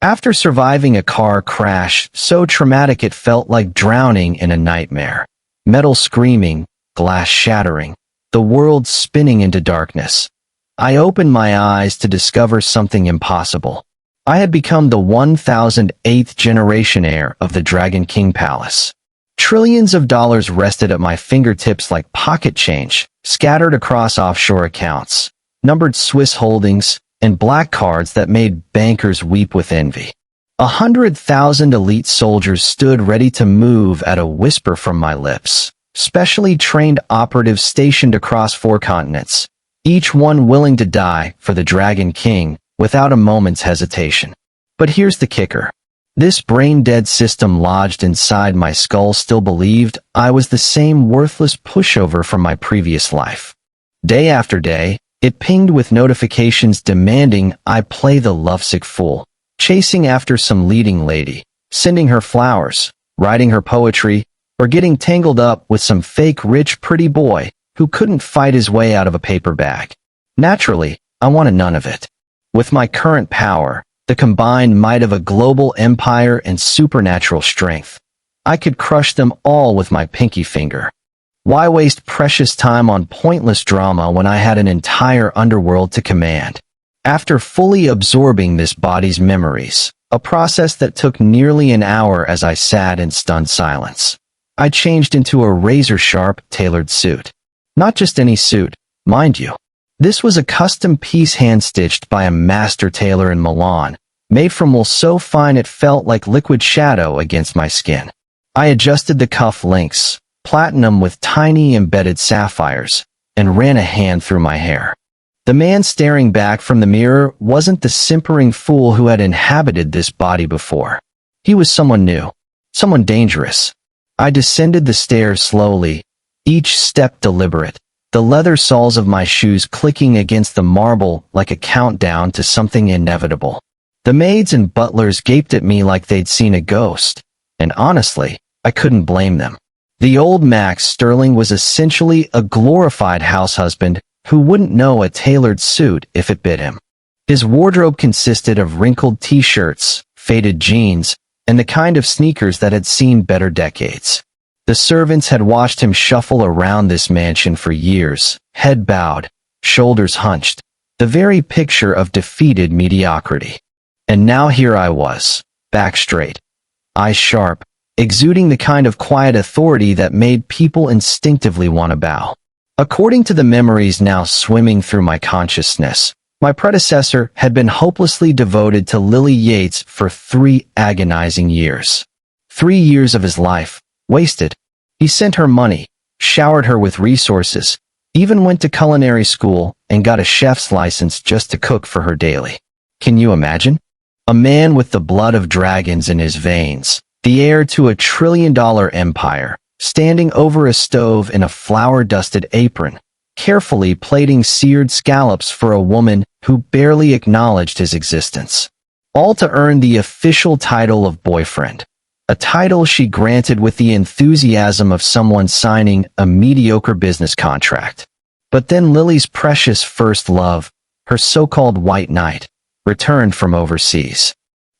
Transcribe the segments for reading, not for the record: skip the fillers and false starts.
After surviving a car crash so traumatic it felt like drowning in a nightmare, metal screaming, glass shattering, the world spinning into darkness, I opened my eyes to discover something impossible. I had become the 1008th generation heir of the Dragon King Palace. Trillions of dollars rested at my fingertips like pocket change, scattered across offshore accounts, numbered Swiss holdings, and black cards that made bankers weep with envy. 100,000 elite soldiers stood ready to move at a whisper from my lips, specially trained operatives stationed across 4 continents, each one willing to die for the Dragon King without a moment's hesitation. But here's the kicker. This brain-dead system lodged inside my skull still believed I was the same worthless pushover from my previous life. Day after day, it pinged with notifications demanding I play the lovesick fool, chasing after some leading lady, sending her flowers, writing her poetry, or getting tangled up with some fake rich pretty boy who couldn't fight his way out of a paper bag. Naturally, I wanted none of it. With my current power, the combined might of a global empire and supernatural strength, I could crush them all with my pinky finger. Why waste precious time on pointless drama when I had an entire underworld to command? After fully absorbing this body's memories, a process that took nearly an hour as I sat in stunned silence, I changed into a razor-sharp, tailored suit. Not just any suit, mind you. This was a custom piece hand-stitched by a master tailor in Milan, made from wool so fine it felt like liquid shadow against my skin. I adjusted the cuff links, platinum with tiny embedded sapphires, and ran a hand through my hair. The man staring back from the mirror wasn't the simpering fool who had inhabited this body before. He was someone new, someone dangerous. I descended the stairs slowly, each step deliberate, the leather soles of my shoes clicking against the marble like a countdown to something inevitable. The maids and butlers gaped at me like they'd seen a ghost, and honestly, I couldn't blame them. The old Max Sterling was essentially a glorified house husband who wouldn't know a tailored suit if it bit him. His wardrobe consisted of wrinkled t-shirts, faded jeans, and the kind of sneakers that had seen better decades. The servants had watched him shuffle around this mansion for years, head bowed, shoulders hunched, the very picture of defeated mediocrity. And now here I was, back straight, eyes sharp, exuding the kind of quiet authority that made people instinctively want to bow. According to the memories now swimming through my consciousness, my predecessor had been hopelessly devoted to Lily Yates for 3 agonizing years. 3 years of his life, wasted. He sent her money, showered her with resources, even went to culinary school and got a chef's license just to cook for her daily. Can you imagine? A man with the blood of dragons in his veins, the heir to a trillion-dollar empire, standing over a stove in a flour-dusted apron, carefully plating seared scallops for a woman who barely acknowledged his existence. All to earn the official title of boyfriend. A title she granted with the enthusiasm of someone signing a mediocre business contract. But then Lily's precious first love, her so-called white knight, returned from overseas.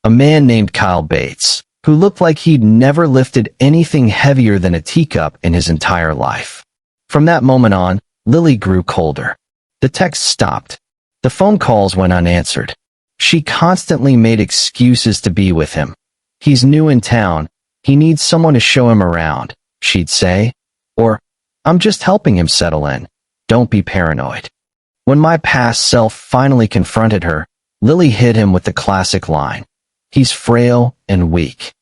A man named Kyle Bates, who looked like he'd never lifted anything heavier than a teacup in his entire life. From that moment on, Lily grew colder. The texts stopped. The phone calls went unanswered. She constantly made excuses to be with him. He's new in town. He needs someone to show him around, she'd say. Or, I'm just helping him settle in. Don't be paranoid. When my past self finally confronted her, Lily hit him with the classic line. He's frail and weak.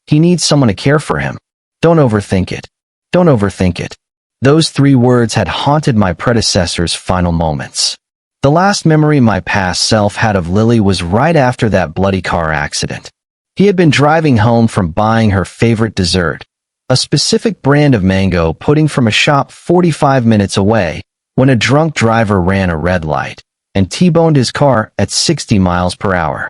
He needs someone to care for him. Don't overthink it. Don't overthink it. Those 3 words had haunted my predecessor's final moments. The last memory my past self had of Lily was right after that bloody car accident. He had been driving home from buying her favorite dessert, a specific brand of mango pudding from a shop 45 minutes away, when a drunk driver ran a red light and T-boned his car at 60 miles per hour.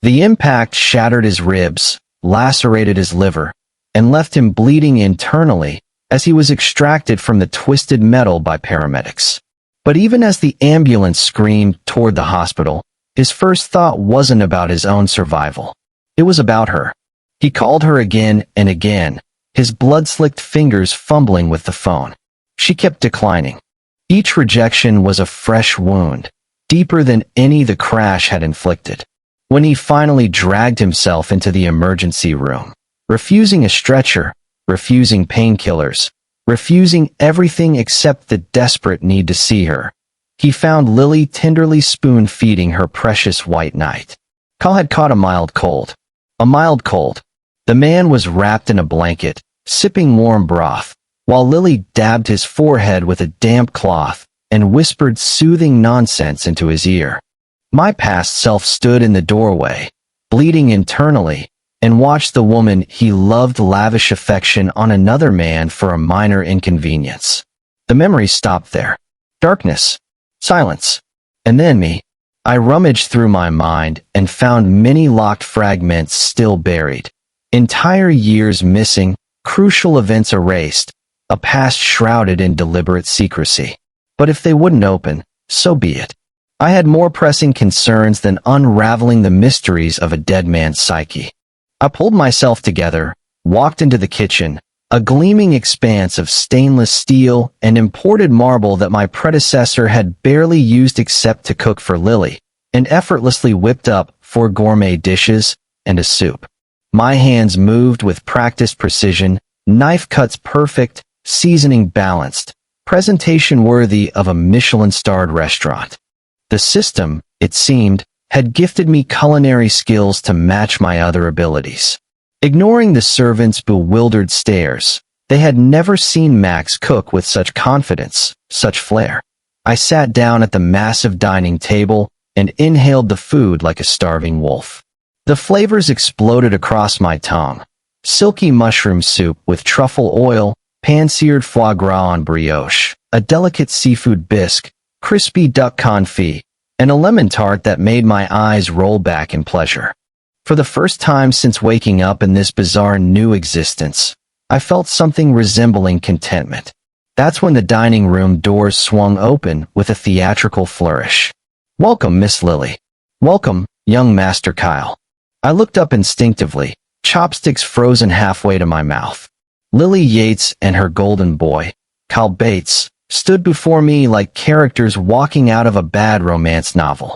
The impact shattered his ribs, lacerated his liver, and left him bleeding internally as he was extracted from the twisted metal by paramedics. But even as the ambulance screamed toward the hospital, his first thought wasn't about his own survival. It was about her. He called her again and again, his blood-slicked fingers fumbling with the phone. She kept declining. Each rejection was a fresh wound, deeper than any the crash had inflicted. When he finally dragged himself into the emergency room, refusing a stretcher, refusing painkillers, refusing everything except the desperate need to see her, he found Lily tenderly spoon-feeding her precious white knight. Cal had caught a mild cold. A mild cold. The man was wrapped in a blanket, sipping warm broth, while Lily dabbed his forehead with a damp cloth and whispered soothing nonsense into his ear. My past self stood in the doorway, bleeding internally, and watched the woman he loved lavish affection on another man for a minor inconvenience. The memory stopped there. Darkness. Silence. And then me. I rummaged through my mind and found many locked fragments still buried. Entire years missing, crucial events erased, a past shrouded in deliberate secrecy. But if they wouldn't open, so be it. I had more pressing concerns than unraveling the mysteries of a dead man's psyche. I pulled myself together, walked into the kitchen, a gleaming expanse of stainless steel and imported marble that my predecessor had barely used except to cook for Lily, and effortlessly whipped up 4 gourmet dishes and a soup. My hands moved with practiced precision, knife cuts perfect, seasoning balanced, presentation worthy of a Michelin-starred restaurant. The system, it seemed, had gifted me culinary skills to match my other abilities. Ignoring the servants' bewildered stares, they had never seen Max cook with such confidence, such flair. I sat down at the massive dining table and inhaled the food like a starving wolf. The flavors exploded across my tongue. Silky mushroom soup with truffle oil, pan-seared foie gras on brioche, a delicate seafood bisque, crispy duck confit, and a lemon tart that made my eyes roll back in pleasure. For the first time since waking up in this bizarre new existence, I felt something resembling contentment. That's when the dining room doors swung open with a theatrical flourish. "Welcome, Miss Lily. Welcome, young Master Kyle." I looked up instinctively, chopsticks frozen halfway to my mouth. Lily Yates and her golden boy, Kyle Bates, stood before me like characters walking out of a bad romance novel.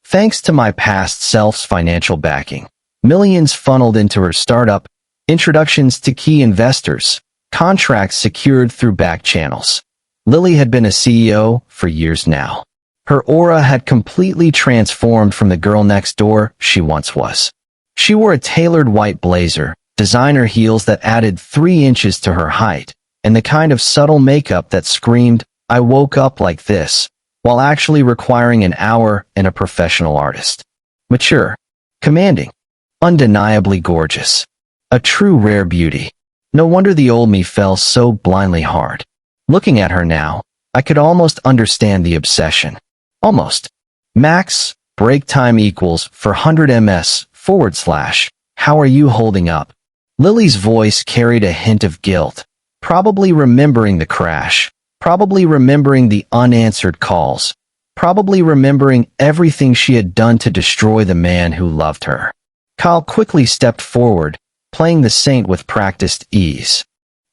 Thanks to my past self's financial backing, millions funneled into her startup, introductions to key investors, contracts secured through back channels. Lily had been a CEO for years now. Her aura had completely transformed from the girl next door she once was. She wore a tailored white blazer, designer heels that added 3 inches to her height, and the kind of subtle makeup that screamed, "I woke up like this," while actually requiring an hour and a professional artist. Mature, commanding, undeniably gorgeous. A true rare beauty. No wonder the old me fell so blindly hard. Looking at her now, I could almost understand the obsession. Almost. Max, break time equals 400 ms /. How are you holding up? Lily's voice carried a hint of guilt, probably remembering the crash, probably remembering the unanswered calls, probably remembering everything she had done to destroy the man who loved her. Kyle quickly stepped forward, playing the saint with practiced ease.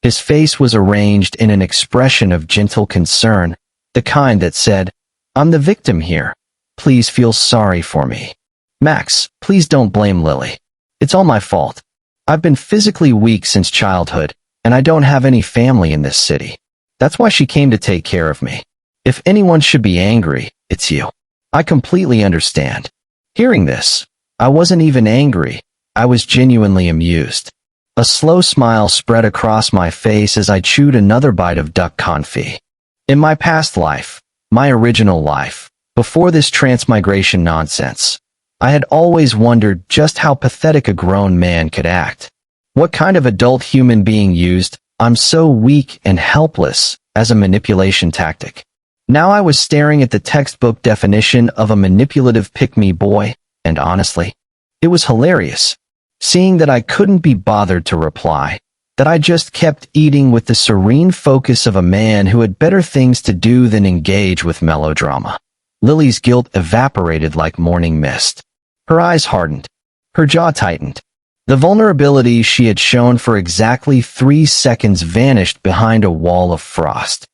His face was arranged in an expression of gentle concern, the kind that said, "I'm the victim here. Please feel sorry for me. Max, please don't blame Lily. It's all my fault. I've been physically weak since childhood, and I don't have any family in this city. That's why she came to take care of me. If anyone should be angry, it's you. I completely understand." Hearing this, I wasn't even angry. I was genuinely amused. A slow smile spread across my face as I chewed another bite of duck confit. In my past life, my original life, before this transmigration nonsense, I had always wondered just how pathetic a grown man could act. What kind of adult human being used "I'm so weak and helpless" as a manipulation tactic? Now I was staring at the textbook definition of a manipulative pick-me boy, and honestly, it was hilarious. Seeing that I couldn't be bothered to reply, that I just kept eating with the serene focus of a man who had better things to do than engage with melodrama. Lily's guilt evaporated like morning mist. Her eyes hardened. Her jaw tightened. The vulnerability she had shown for exactly 3 seconds vanished behind a wall of frost.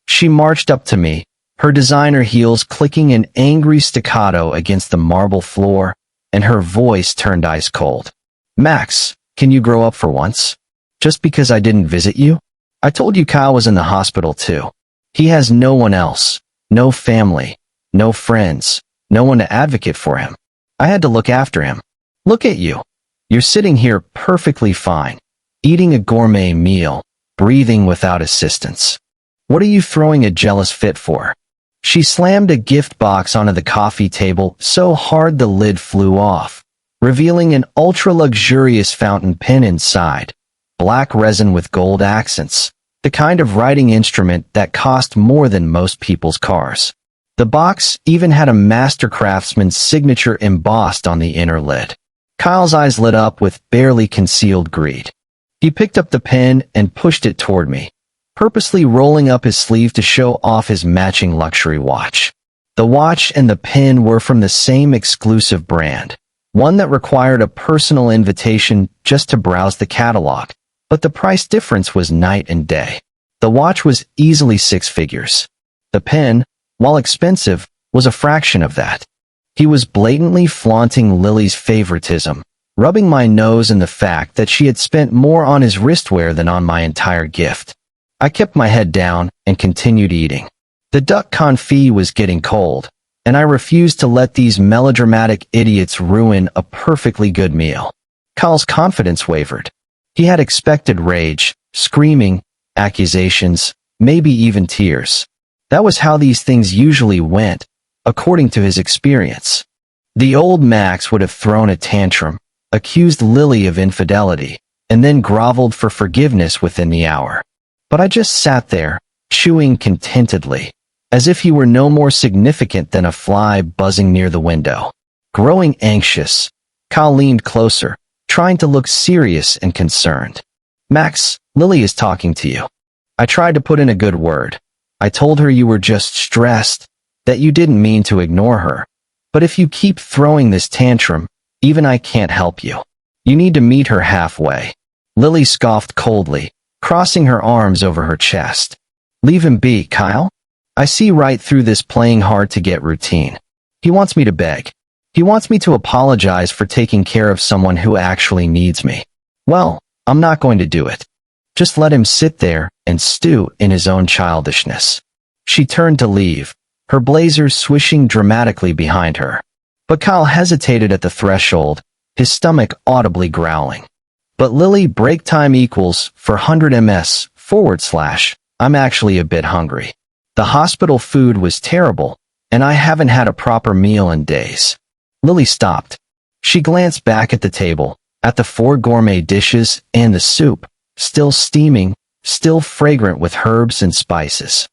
She marched up to me, her designer heels clicking in angry staccato against the marble floor, and her voice turned ice cold. "Max, can you grow up for once? Just because I didn't visit you? I told you Kyle was in the hospital too. He has no one else, no family, no friends, no one to advocate for him. I had to look after him. Look at you. You're sitting here perfectly fine, eating a gourmet meal, breathing without assistance. What are you throwing a jealous fit for?" She slammed a gift box onto the coffee table so hard the lid flew off, revealing an ultra-luxurious fountain pen inside, black resin with gold accents, the kind of writing instrument that cost more than most people's cars. The box even had a master craftsman's signature embossed on the inner lid. Kyle's eyes lit up with barely concealed greed. He picked up the pen and pushed it toward me, purposely rolling up his sleeve to show off his matching luxury watch. The watch and the pen were from the same exclusive brand, one that required a personal invitation just to browse the catalog, but the price difference was night and day. The watch was easily 6 figures. The pen, while expensive, was a fraction of that. He was blatantly flaunting Lily's favoritism, rubbing my nose in the fact that she had spent more on his wristwear than on my entire gift. I kept my head down and continued eating. The duck confit was getting cold, and I refused to let these melodramatic idiots ruin a perfectly good meal. Kyle's confidence wavered. He had expected rage, screaming, accusations, maybe even tears. That was how these things usually went, according to his experience. The old Max would have thrown a tantrum, accused Lily of infidelity, and then groveled for forgiveness within the hour. But I just sat there, chewing contentedly, as if he were no more significant than a fly buzzing near the window. Growing anxious, Kyle leaned closer, trying to look serious and concerned. "Max, Lily is talking to you." I tried to put in a good word. I told her you were just stressed, that you didn't mean to ignore her. But if you keep throwing this tantrum, even I can't help you. You need to meet her halfway. Lily scoffed coldly, crossing her arms over her chest. "Leave him be, Kyle. I see right through this playing hard to get routine. He wants me to beg. He wants me to apologize for taking care of someone who actually needs me. Well, I'm not going to do it. Just let him sit there and stew in his own childishness." She turned to leave, her blazer swishing dramatically behind her. But Kyle hesitated at the threshold, his stomach audibly growling. "But Lily, break time equals 400 ms / I'm actually a bit hungry. The hospital food was terrible, and I haven't had a proper meal in days." Lily stopped. She glanced back at the table, at the 4 gourmet dishes and the soup, still steaming, still fragrant with herbs and spices.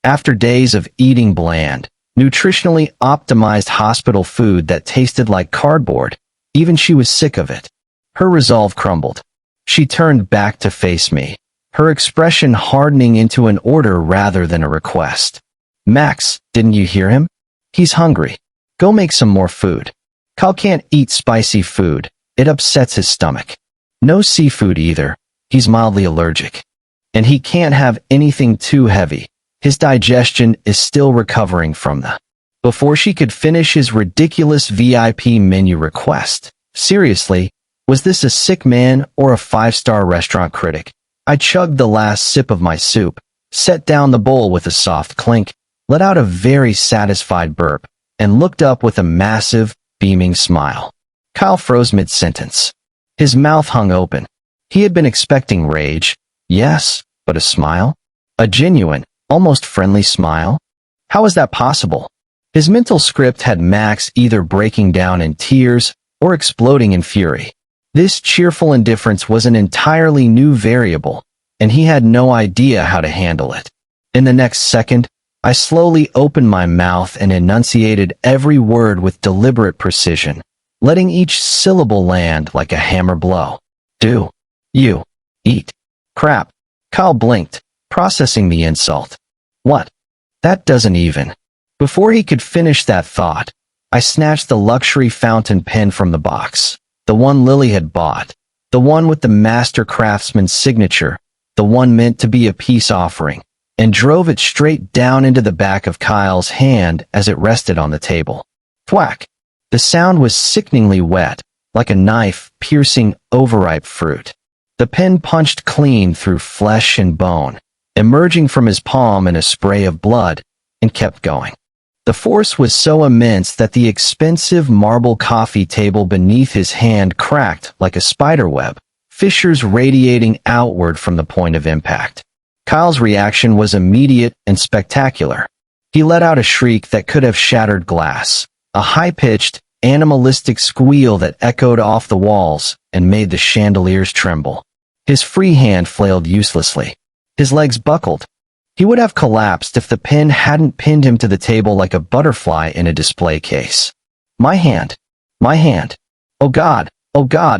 After days of eating bland, nutritionally optimized hospital food that tasted like cardboard, even she was sick of it. Her resolve crumbled. She turned back to face me, her expression hardening into an order rather than a request. "Max, didn't you hear him? He's hungry. Go make some more food. Kyle can't eat spicy food. It upsets his stomach. No seafood either. He's mildly allergic. And he can't have anything too heavy. His digestion is still recovering from the..." Before she could finish his ridiculous VIP menu request. Seriously, was this a sick man or a 5-star restaurant critic? I chugged the last sip of my soup, set down the bowl with a soft clink, let out a very satisfied burp, and looked up with a massive, beaming smile. Kyle froze mid-sentence. His mouth hung open. He had been expecting rage, yes, but a smile? A genuine, almost friendly smile? How was that possible? His mental script had Max either breaking down in tears or exploding in fury. This cheerful indifference was an entirely new variable, and he had no idea how to handle it. In the next second, I slowly opened my mouth and enunciated every word with deliberate precision, letting each syllable land like a hammer blow. "Do. You. Eat. Crap." Kyle blinked, processing the insult. "What? That doesn't even..." Before he could finish that thought, I snatched the luxury fountain pen from the box, the one Lily had bought, the one with the master craftsman's signature, the one meant to be a peace offering, and drove it straight down into the back of Kyle's hand as it rested on the table. Thwack! The sound was sickeningly wet, like a knife piercing overripe fruit. The pen punched clean through flesh and bone, emerging from his palm in a spray of blood, and kept going. The force was so immense that the expensive marble coffee table beneath his hand cracked like a spiderweb, fissures radiating outward from the point of impact. Kyle's reaction was immediate and spectacular. He let out a shriek that could have shattered glass, a high-pitched, animalistic squeal that echoed off the walls and made the chandeliers tremble. His free hand flailed uselessly. His legs buckled. He would have collapsed if the pen hadn't pinned him to the table like a butterfly in a display case. My hand. My hand. Oh God,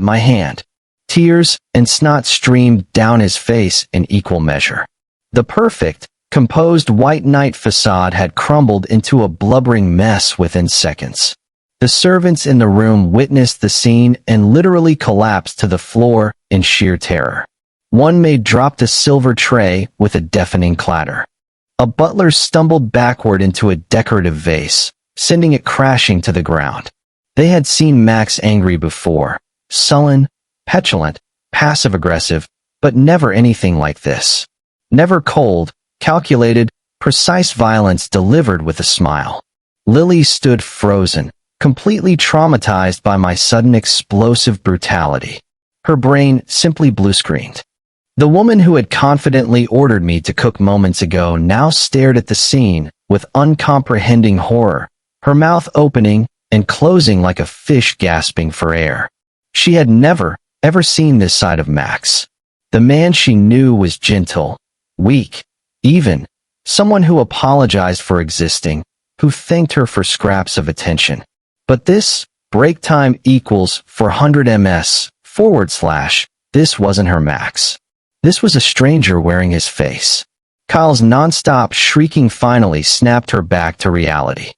my hand. Tears and snot streamed down his face in equal measure. The perfect, composed white knight facade had crumbled into a blubbering mess within seconds. The servants in the room witnessed the scene and literally collapsed to the floor in sheer terror. One maid dropped a silver tray with a deafening clatter. A butler stumbled backward into a decorative vase, sending it crashing to the ground. They had seen Max angry before, sullen, petulant, passive-aggressive, but never anything like this. Never cold, calculated, precise violence delivered with a smile. Lily stood frozen, completely traumatized by my sudden explosive brutality. Her brain simply blue-screened. The woman who had confidently ordered me to cook moments ago now stared at the scene with uncomprehending horror, her mouth opening and closing like a fish gasping for air. She had never, ever seen this side of Max. The man she knew was gentle, weak, even, someone who apologized for existing, who thanked her for scraps of attention. But this, break time equals 400 ms, / this wasn't her Max. This was a stranger wearing his face. Kyle's non-stop shrieking finally snapped her back to reality.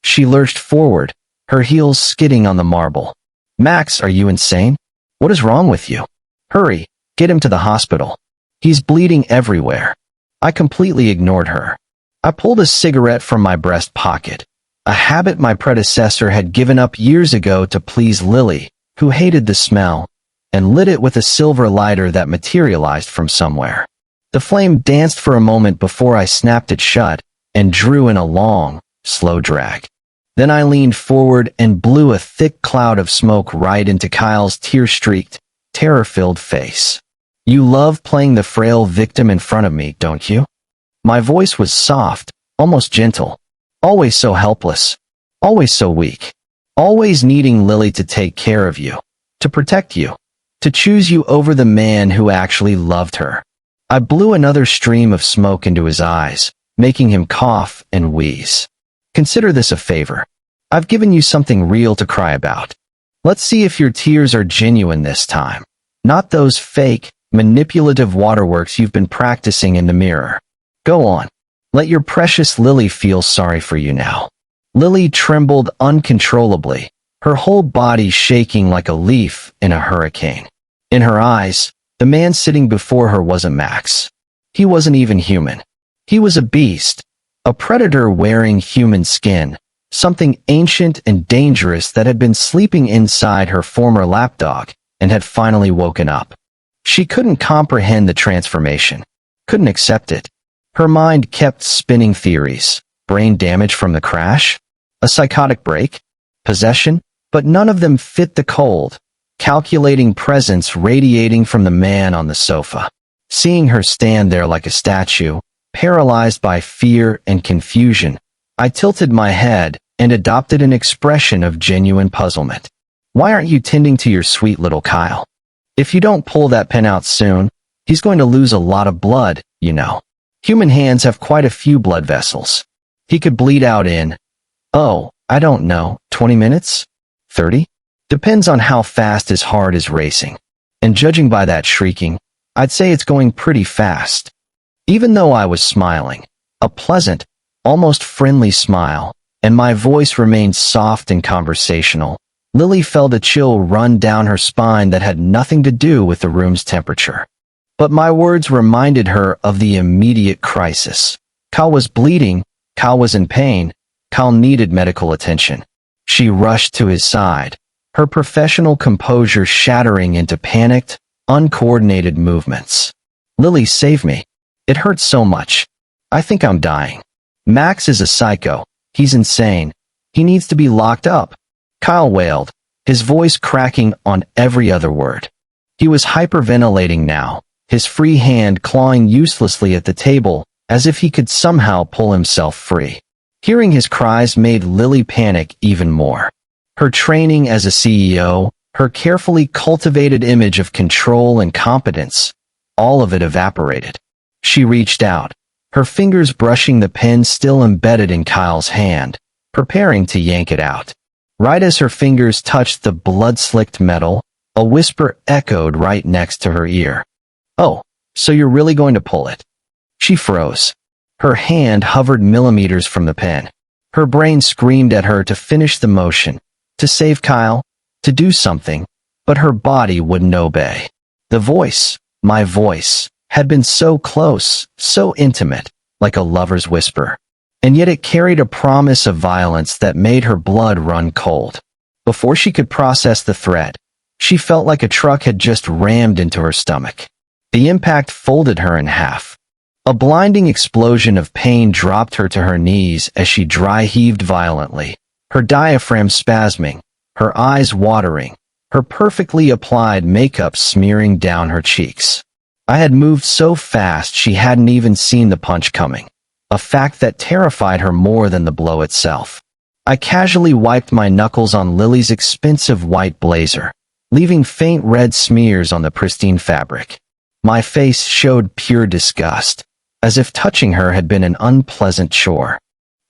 She lurched forward, her heels skidding on the marble. Max, are you insane? What is wrong with you? Hurry, get him to the hospital. He's bleeding everywhere. I completely ignored her. I pulled a cigarette from my breast pocket, a habit my predecessor had given up years ago to please Lily, who hated the smell, and lit it with a silver lighter that materialized from somewhere. The flame danced for a moment before I snapped it shut and drew in a long, slow drag. Then I leaned forward and blew a thick cloud of smoke right into Kyle's tear-streaked, terror-filled face. You love playing the frail victim in front of me, don't you? My voice was soft, almost gentle. Always so helpless. Always so weak. Always needing Lily to take care of you. To protect you. To choose you over the man who actually loved her. I blew another stream of smoke into his eyes, making him cough and wheeze. Consider this a favor. I've given you something real to cry about. Let's see if your tears are genuine this time. Not those fake, manipulative waterworks you've been practicing in the mirror. Go on. Let your precious Lily feel sorry for you now. Lily trembled uncontrollably, her whole body shaking like a leaf in a hurricane. In her eyes, the man sitting before her wasn't Max. He wasn't even human. He was a beast, a predator wearing human skin, something ancient and dangerous that had been sleeping inside her former lapdog and had finally woken up. She couldn't comprehend the transformation, couldn't accept it. Her mind kept spinning theories. Brain damage from the crash? A psychotic break? Possession? But none of them fit the cold, calculating presence radiating from the man on the sofa. Seeing her stand there like a statue, paralyzed by fear and confusion, I tilted my head and adopted an expression of genuine puzzlement. Why aren't you tending to your sweet little Kyle? If you don't pull that pen out soon, he's going to lose a lot of blood, you know. Human hands have quite a few blood vessels. He could bleed out in, I don't know, 20 minutes? 30? Depends on how fast his heart is racing. And judging by that shrieking, I'd say it's going pretty fast. Even though I was smiling, a pleasant, almost friendly smile, and my voice remained soft and conversational, Lily felt a chill run down her spine that had nothing to do with the room's temperature. But my words reminded her of the immediate crisis. Kyle was bleeding, Kyle was in pain, Kyle needed medical attention. She rushed to his side, her professional composure shattering into panicked, uncoordinated movements. Lily, save me. It hurts so much. I think I'm dying. Max is a psycho. He's insane. He needs to be locked up. Kyle wailed, his voice cracking on every other word. He was hyperventilating now, his free hand clawing uselessly at the table, as if he could somehow pull himself free. Hearing his cries made Lily panic even more. Her training as a CEO, her carefully cultivated image of control and competence, all of it evaporated. She reached out, her fingers brushing the pen still embedded in Kyle's hand, preparing to yank it out. Right as her fingers touched the blood-slicked metal, a whisper echoed right next to her ear. "Oh, so you're really going to pull it?" She froze. Her hand hovered millimeters from the pen. Her brain screamed at her to finish the motion, to save Kyle, to do something, but her body wouldn't obey. The voice, my voice, had been so close, so intimate, like a lover's whisper. And yet it carried a promise of violence that made her blood run cold. Before she could process the threat, she felt like a truck had just rammed into her stomach. The impact folded her in half. A blinding explosion of pain dropped her to her knees as she dry-heaved violently, her diaphragm spasming, her eyes watering, her perfectly applied makeup smearing down her cheeks. I had moved so fast she hadn't even seen the punch coming, a fact that terrified her more than the blow itself. I casually wiped my knuckles on Lily's expensive white blazer, leaving faint red smears on the pristine fabric. My face showed pure disgust, as if touching her had been an unpleasant chore.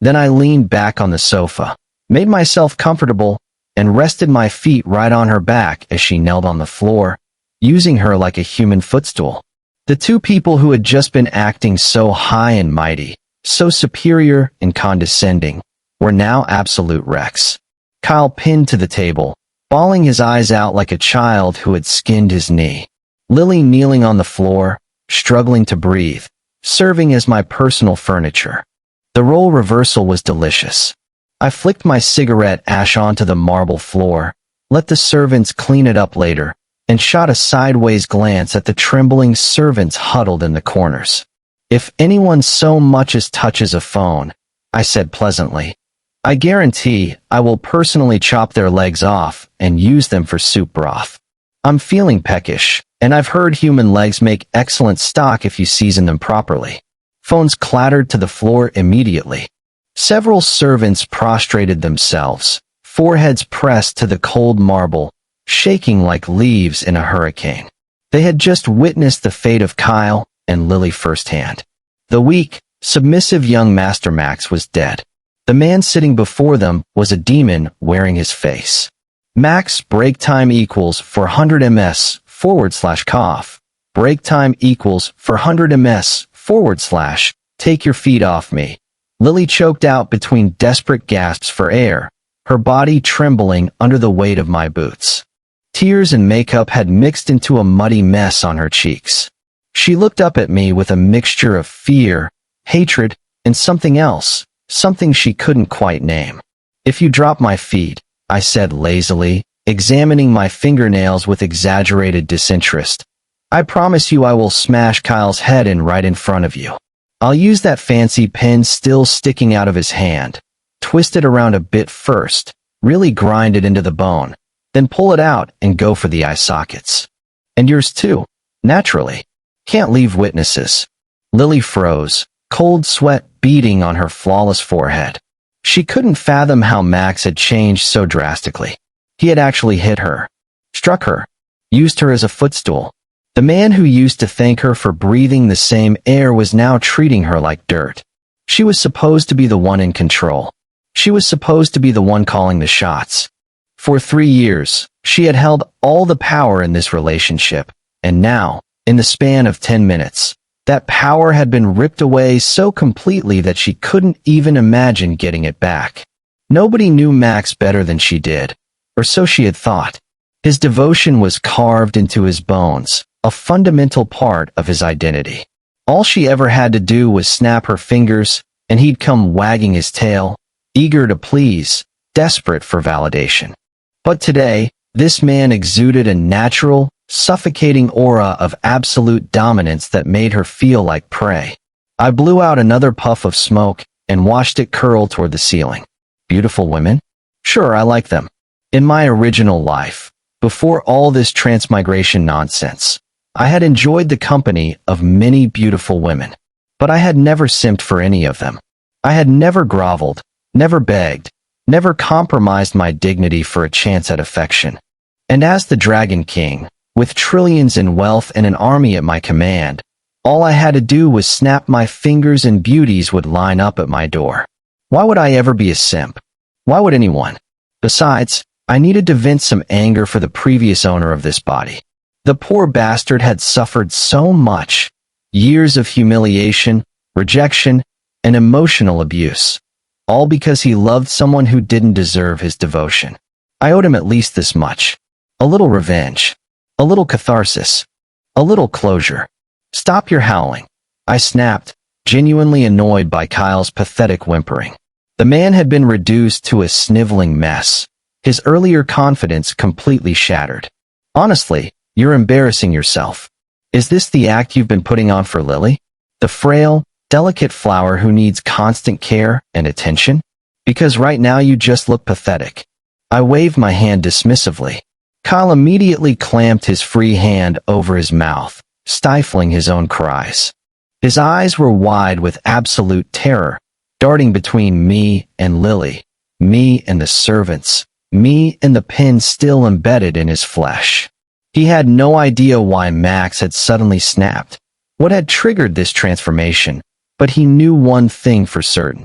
Then I leaned back on the sofa, made myself comfortable, and rested my feet right on her back as she knelt on the floor, using her like a human footstool. The two people who had just been acting so high and mighty, so superior and condescending, were now absolute wrecks. Kyle pinned to the table, bawling his eyes out like a child who had skinned his knee. Lily kneeling on the floor, struggling to breathe, serving as my personal furniture. The role reversal was delicious. I flicked my cigarette ash onto the marble floor, let the servants clean it up later, and shot a sideways glance at the trembling servants huddled in the corners. "If anyone so much as touches a phone," I said pleasantly, "I guarantee I will personally chop their legs off and use them for soup broth. I'm feeling peckish, and I've heard human legs make excellent stock if you season them properly." Phones clattered to the floor immediately. Several servants prostrated themselves, foreheads pressed to the cold marble, shaking like leaves in a hurricane. They had just witnessed the fate of Kyle and Lily firsthand. The weak, submissive young Master Max was dead. The man sitting before them was a demon wearing his face. Max break time equals 400 ms / cough. Break time equals 400 ms / take your feet off me. Lily choked out between desperate gasps for air, her body trembling under the weight of my boots. Tears and makeup had mixed into a muddy mess on her cheeks. She looked up at me with a mixture of fear, hatred, and something else, something she couldn't quite name. "If you drop my feet," I said lazily, examining my fingernails with exaggerated disinterest, "I promise you I will smash Kyle's head in right in front of you. I'll use that fancy pen still sticking out of his hand, twist it around a bit first, really grind it into the bone, then pull it out and go for the eye sockets. And yours too, naturally. Can't leave witnesses." Lily froze, cold sweat beading on her flawless forehead. She couldn't fathom how Max had changed so drastically. He had actually hit her, struck her, used her as a footstool. The man who used to thank her for breathing the same air was now treating her like dirt. She was supposed to be the one in control. She was supposed to be the one calling the shots. For 3 years, she had held all the power in this relationship, and now, in the span of 10 minutes, that power had been ripped away so completely that she couldn't even imagine getting it back. Nobody knew Max better than she did, or so she had thought. His devotion was carved into his bones, a fundamental part of his identity. All she ever had to do was snap her fingers, and he'd come wagging his tail, eager to please, desperate for validation. But today, this man exuded a natural, suffocating aura of absolute dominance that made her feel like prey. I blew out another puff of smoke and watched it curl toward the ceiling. Beautiful women? Sure, I like them. In my original life, before all this transmigration nonsense, I had enjoyed the company of many beautiful women, but I had never simped for any of them. I had never groveled, never begged, never compromised my dignity for a chance at affection. And as the Dragon King, with trillions in wealth and an army at my command, all I had to do was snap my fingers and beauties would line up at my door. Why would I ever be a simp? Why would anyone? Besides, I needed to vent some anger for the previous owner of this body. The poor bastard had suffered so much. Years of humiliation, rejection, and emotional abuse. All because he loved someone who didn't deserve his devotion. I owed him at least this much. A little revenge. A little catharsis. A little closure. Stop your howling. I snapped, genuinely annoyed by Kyle's pathetic whimpering. The man had been reduced to a sniveling mess. His earlier confidence completely shattered. Honestly, you're embarrassing yourself. Is this the act you've been putting on for Lily? The frail, delicate flower who needs constant care and attention? Because right now you just look pathetic. I waved my hand dismissively. Kyle immediately clamped his free hand over his mouth, stifling his own cries. His eyes were wide with absolute terror, darting between me and Lily, me and the servants, me and the pin still embedded in his flesh. He had no idea why Max had suddenly snapped, what had triggered this transformation, but he knew one thing for certain.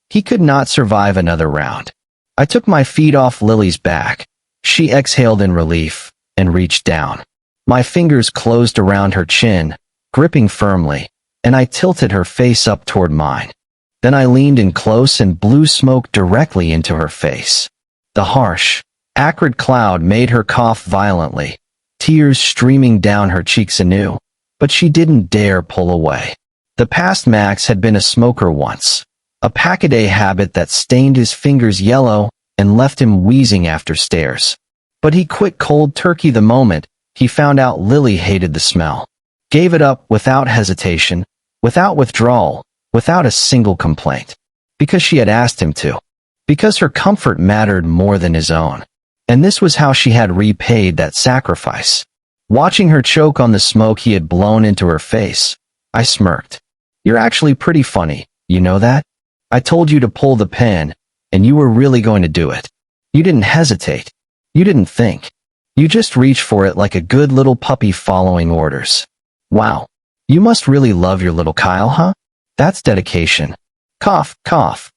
He could not survive another round. I took my feet off Lily's back. She exhaled in relief and reached down. My fingers closed around her chin, gripping firmly, and I tilted her face up toward mine. Then I leaned in close and blew smoke directly into her face. The harsh, acrid cloud made her cough violently, tears streaming down her cheeks anew, but she didn't dare pull away. The past Max had been a smoker once, a pack-a-day habit that stained his fingers yellow and left him wheezing after stares. But he quit cold turkey the moment he found out Lily hated the smell. Gave it up without hesitation, without withdrawal, without a single complaint. Because she had asked him to. Because her comfort mattered more than his own. And this was how she had repaid that sacrifice. Watching her choke on the smoke he had blown into her face, I smirked. You're actually pretty funny, you know that? I told you to pull the pin, and you were really going to do it. You didn't hesitate. You didn't think. You just reached for it like a good little puppy following orders. Wow. You must really love your little Kyle, huh? That's dedication. Cough, cough.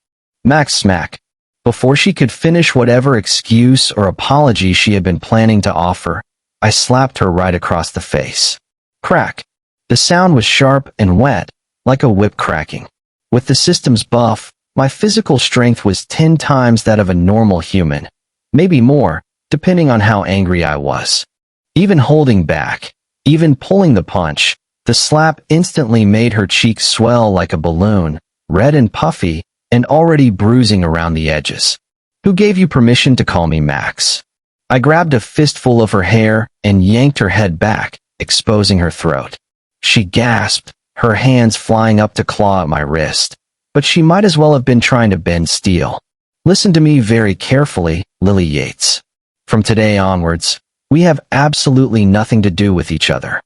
Max smack. Before she could finish whatever excuse or apology she had been planning to offer, I slapped her right across the face. Crack. The sound was sharp and wet, like a whip cracking. With the system's buff, my physical strength was 10 times that of a normal human. Maybe more, depending on how angry I was. Even holding back, even pulling the punch, the slap instantly made her cheeks swell like a balloon, red and puffy, and already bruising around the edges. Who gave you permission to call me Max? I grabbed a fistful of her hair and yanked her head back, exposing her throat. She gasped, her hands flying up to claw at my wrist. But she might as well have been trying to bend steel. Listen to me very carefully, Lily Yates. From today onwards, we have absolutely nothing to do with each other.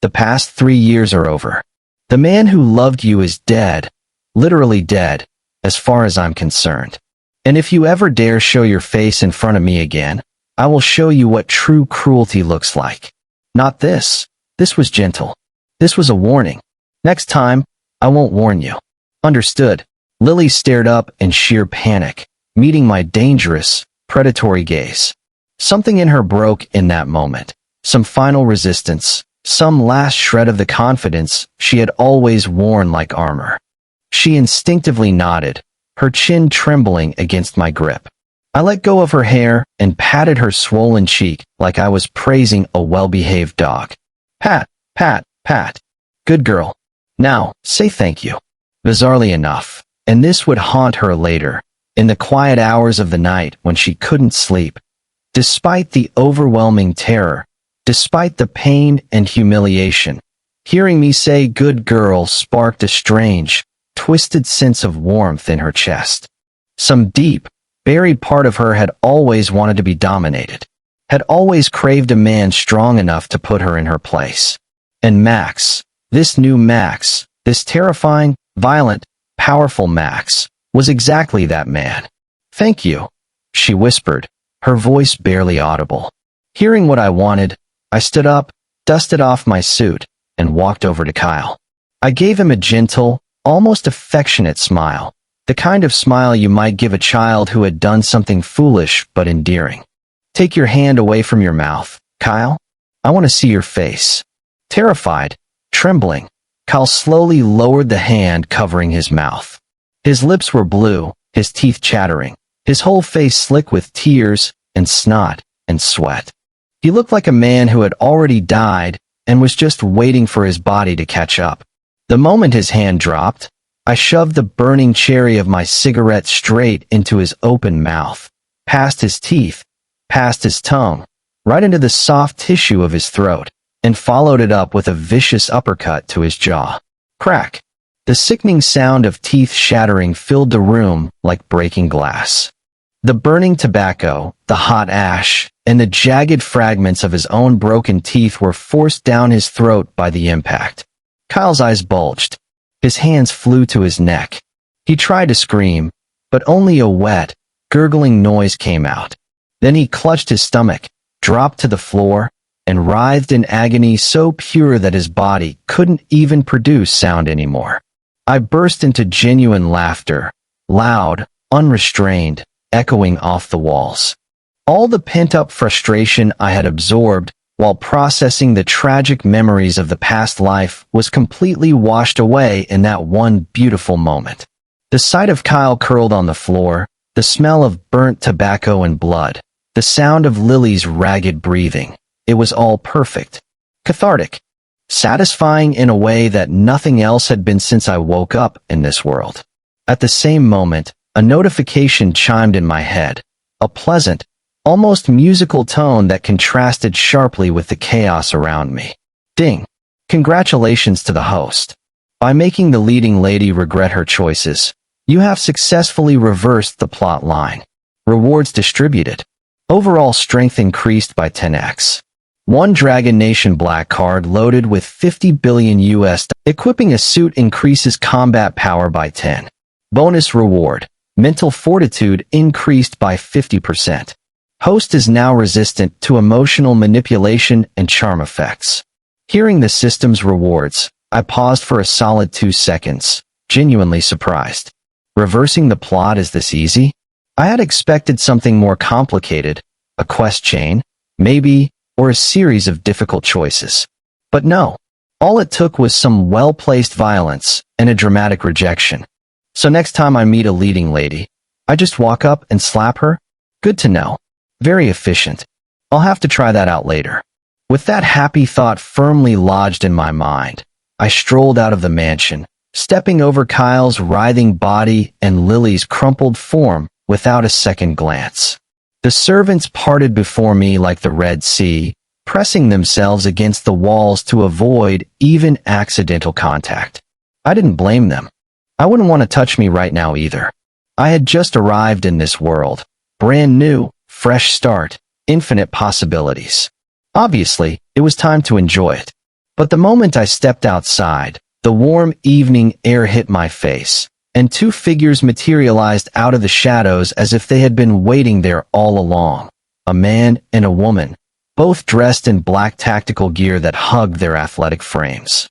The past 3 years are over. The man who loved you is dead, literally dead, as far as I'm concerned. And if you ever dare show your face in front of me again, I will show you what true cruelty looks like. Not this. This was gentle. This was a warning. Next time, I won't warn you. Understood. Lily stared up in sheer panic, meeting my dangerous, predatory gaze. Something in her broke in that moment. Some final resistance, some last shred of the confidence she had always worn like armor. She instinctively nodded, her chin trembling against my grip. I let go of her hair and patted her swollen cheek like I was praising a well-behaved dog. Pat, pat, pat. Good girl. Now, say thank you. Bizarrely enough, and this would haunt her later, in the quiet hours of the night when she couldn't sleep. Despite the overwhelming terror, despite the pain and humiliation, hearing me say good girl sparked a strange, twisted sense of warmth in her chest. Some deep, buried part of her had always wanted to be dominated, had always craved a man strong enough to put her in her place. And Max, this new Max, this terrifying, violent, powerful Max, was exactly that man. Thank you, she whispered, her voice barely audible. Hearing what I wanted, I stood up, dusted off my suit, and walked over to Kyle. I gave him a gentle, almost affectionate smile, the kind of smile you might give a child who had done something foolish but endearing. Take your hand away from your mouth, Kyle. I want to see your face. Terrified, trembling, Kyle slowly lowered the hand covering his mouth. His lips were blue, his teeth chattering, his whole face slick with tears and snot and sweat. He looked like a man who had already died and was just waiting for his body to catch up. The moment his hand dropped, I shoved the burning cherry of my cigarette straight into his open mouth, past his teeth, past his tongue, right into the soft tissue of his throat, and followed it up with a vicious uppercut to his jaw. Crack! The sickening sound of teeth shattering filled the room like breaking glass. The burning tobacco, the hot ash, and the jagged fragments of his own broken teeth were forced down his throat by the impact. Kyle's eyes bulged. His hands flew to his neck. He tried to scream, but only a wet, gurgling noise came out. Then he clutched his stomach, dropped to the floor, and writhed in agony so pure that his body couldn't even produce sound anymore. I burst into genuine laughter, loud, unrestrained, echoing off the walls. All the pent-up frustration I had absorbed while processing the tragic memories of the past life was completely washed away in that one beautiful moment. The sight of Kyle curled on the floor, the smell of burnt tobacco and blood, the sound of Lily's ragged breathing. It was all perfect. Cathartic. Satisfying in a way that nothing else had been since I woke up in this world. At the same moment, a notification chimed in my head, a pleasant, almost musical tone that contrasted sharply with the chaos around me. Ding! Congratulations to the host. By making the leading lady regret her choices, you have successfully reversed the plot line. Rewards distributed. Overall strength increased by 10x. One Dragon Nation Black card loaded with 50 billion US. Equipping a suit increases combat power by 10. Bonus reward. Mental fortitude increased by 50%. Host is now resistant to emotional manipulation and charm effects. Hearing the system's rewards, I paused for a solid 2 seconds, genuinely surprised. Reversing the plot is this easy? I had expected something more complicated, a quest chain, maybe, or a series of difficult choices. But no, all it took was some well-placed violence and a dramatic rejection. So next time I meet a leading lady, I just walk up and slap her? Good to know. Very efficient. I'll have to try that out later. With that happy thought firmly lodged in my mind, I strolled out of the mansion, stepping over Kyle's writhing body and Lily's crumpled form without a second glance. The servants parted before me like the Red Sea, pressing themselves against the walls to avoid even accidental contact. I didn't blame them. I wouldn't want to touch me right now either. I had just arrived in this world, brand new, fresh start, infinite possibilities. Obviously, it was time to enjoy it. But the moment I stepped outside, the warm evening air hit my face, and two figures materialized out of the shadows as if they had been waiting there all along. A man and a woman, both dressed in black tactical gear that hugged their athletic frames.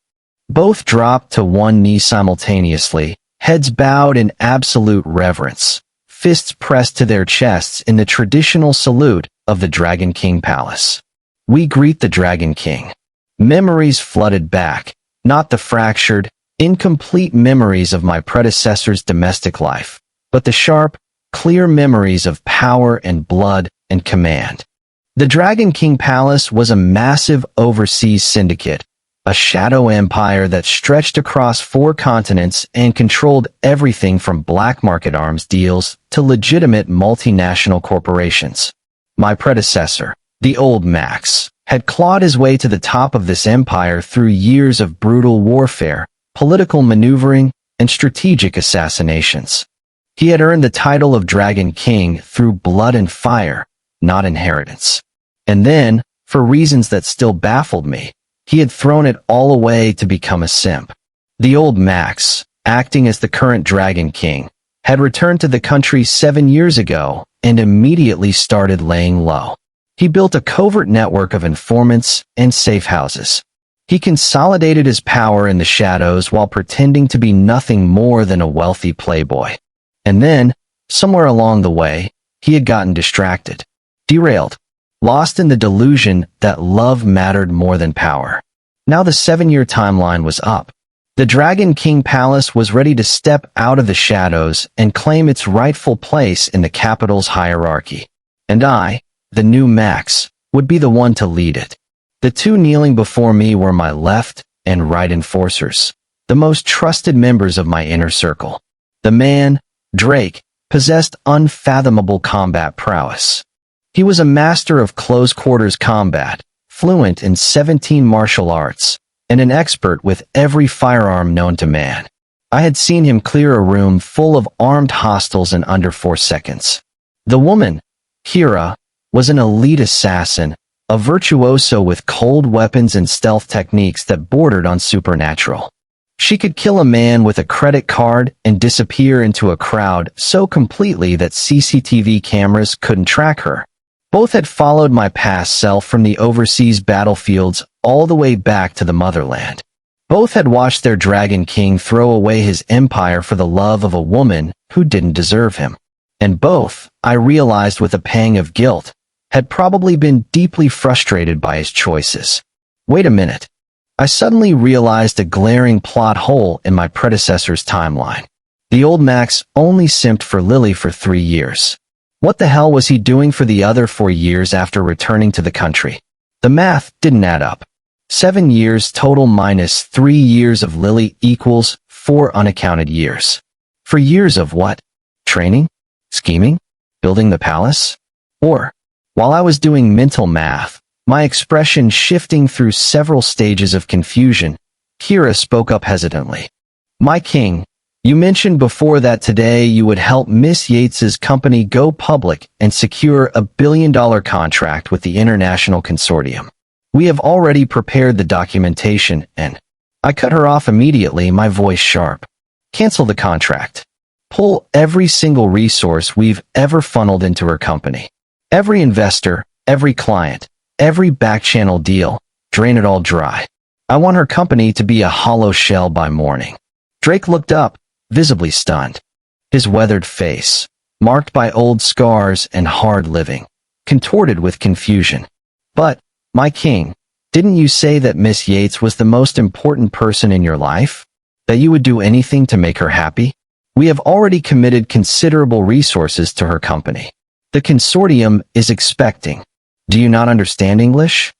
Both dropped to one knee simultaneously, heads bowed in absolute reverence, fists pressed to their chests in the traditional salute of the Dragon King Palace. We greet the Dragon King. Memories flooded back, not the fractured, incomplete memories of my predecessor's domestic life, but the sharp, clear memories of power and blood and command. The Dragon King Palace was a massive overseas syndicate, a shadow empire that stretched across 4 continents and controlled everything from black market arms deals to legitimate multinational corporations. My predecessor, the old Max, had clawed his way to the top of this empire through years of brutal warfare, political maneuvering, and strategic assassinations. He had earned the title of Dragon King through blood and fire, not inheritance. And then, for reasons that still baffled me, he had thrown it all away to become a simp. The old Max, acting as the current Dragon King, had returned to the country 7 years ago and immediately started laying low. He built a covert network of informants and safe houses. He consolidated his power in the shadows while pretending to be nothing more than a wealthy playboy. And then, somewhere along the way, he had gotten distracted, derailed, lost in the delusion that love mattered more than power. Now the 7-year timeline was up. The Dragon King Palace was ready to step out of the shadows and claim its rightful place in the capital's hierarchy. And I, the new Max, would be the one to lead it. The 2 kneeling before me were my left and right enforcers, the most trusted members of my inner circle. The man, Drake, possessed unfathomable combat prowess. He was a master of close-quarters combat, fluent in 17 martial arts, and an expert with every firearm known to man. I had seen him clear a room full of armed hostiles in under 4 seconds. The woman, Kira, was an elite assassin, a virtuoso with cold weapons and stealth techniques that bordered on supernatural. She could kill a man with a credit card and disappear into a crowd so completely that CCTV cameras couldn't track her. Both had followed my past self from the overseas battlefields all the way back to the motherland. Both had watched their Dragon King throw away his empire for the love of a woman who didn't deserve him. And both, I realized with a pang of guilt, had probably been deeply frustrated by his choices. Wait a minute. I suddenly realized a glaring plot hole in my predecessor's timeline. The old Max only simped for Lily for 3 years. What the hell was he doing for the other 4 years after returning to the country? The math didn't add up. 7 years total minus 3 years of Lily equals 4 unaccounted years. For years of what? Training? Scheming? Building the palace? Or, while I was doing mental math, my expression shifting through several stages of confusion, Kira spoke up hesitantly. My king, you mentioned before that today you would help Miss Yates's company go public and secure a billion-dollar contract with the international consortium. We have already prepared the documentation and... I cut her off immediately, my voice sharp. Cancel the contract. Pull every single resource we've ever funneled into her company. Every investor, every client, every back-channel deal, drain it all dry. I want her company to be a hollow shell by morning. Drake looked up, visibly stunned. His weathered face, marked by old scars and hard living, contorted with confusion. But, my king, didn't you say that Miss Yates was the most important person in your life? That you would do anything to make her happy? We have already committed considerable resources to her company. The consortium is expecting. Do you not understand English?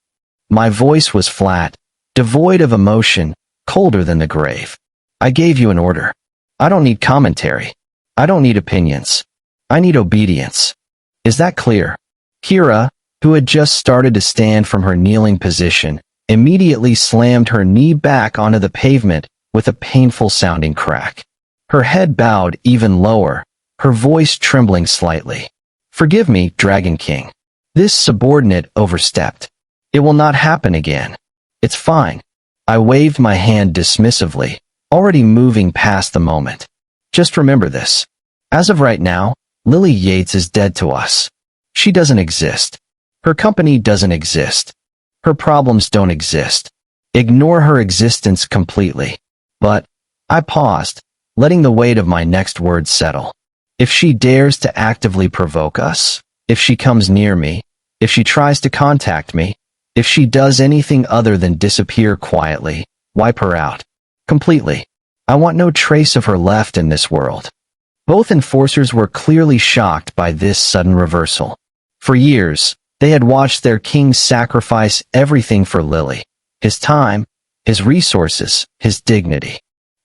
My voice was flat, devoid of emotion, colder than the grave. I gave you an order. I don't need commentary. I don't need opinions. I need obedience. Is that clear? Kira, who had just started to stand from her kneeling position, immediately slammed her knee back onto the pavement with a painful-sounding crack. Her head bowed even lower, her voice trembling slightly. Forgive me, Dragon King. This subordinate overstepped. It will not happen again. It's fine. I waved my hand dismissively, already moving past the moment. Just remember this. As of right now, Lily Yates is dead to us. She doesn't exist. Her company doesn't exist. Her problems don't exist. Ignore her existence completely. But, I paused, letting the weight of my next words settle. If she dares to actively provoke us, if she comes near me, if she tries to contact me, if she does anything other than disappear quietly, wipe her out. Completely. I want no trace of her left in this world. Both enforcers were clearly shocked by this sudden reversal. For years, they had watched their king sacrifice everything for Lily. His time, his resources, his dignity.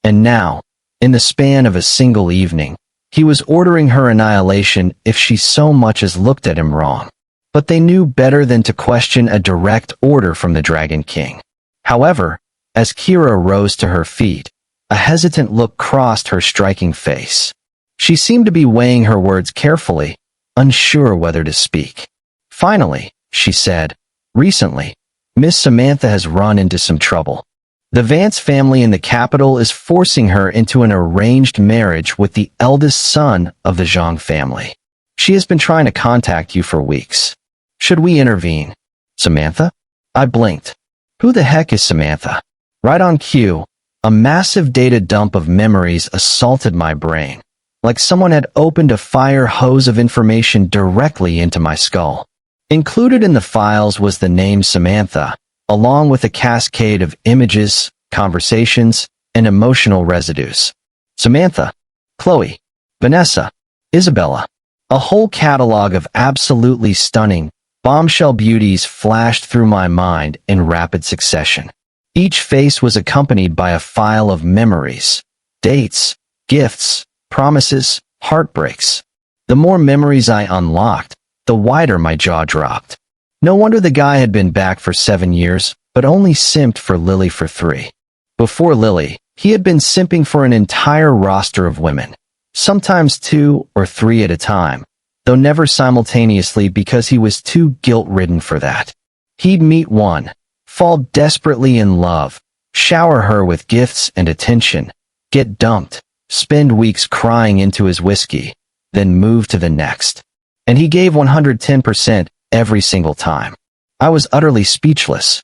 And now, in the span of a single evening, he was ordering her annihilation if she so much as looked at him wrong. But they knew better than to question a direct order from the Dragon King. However, as Kira rose to her feet, a hesitant look crossed her striking face. She seemed to be weighing her words carefully, unsure whether to speak. Finally, she said, "Recently, Miss Samantha has run into some trouble. The Vance family in the capital is forcing her into an arranged marriage with the eldest son of the Zhang family. She has been trying to contact you for weeks. Should we intervene?" "Samantha?" I blinked. Who the heck is Samantha? Right on cue, a massive data dump of memories assaulted my brain, like someone had opened a fire hose of information directly into my skull. Included in the files was the name Samantha, along with a cascade of images, conversations, and emotional residues. Samantha, Chloe, Vanessa, Isabella. A whole catalog of absolutely stunning, bombshell beauties flashed through my mind in rapid succession. Each face was accompanied by a file of memories, dates, gifts, promises, heartbreaks. The more memories I unlocked, the wider my jaw dropped. No wonder the guy had been back for 7 years, but only simped for Lily for 3. Before Lily, he had been simping for an entire roster of women, sometimes 2 or 3 at a time, though never simultaneously because he was too guilt-ridden for that. He'd meet one, fall desperately in love, shower her with gifts and attention, get dumped, spend weeks crying into his whiskey, then move to the next. And he gave 110% every single time. I was utterly speechless.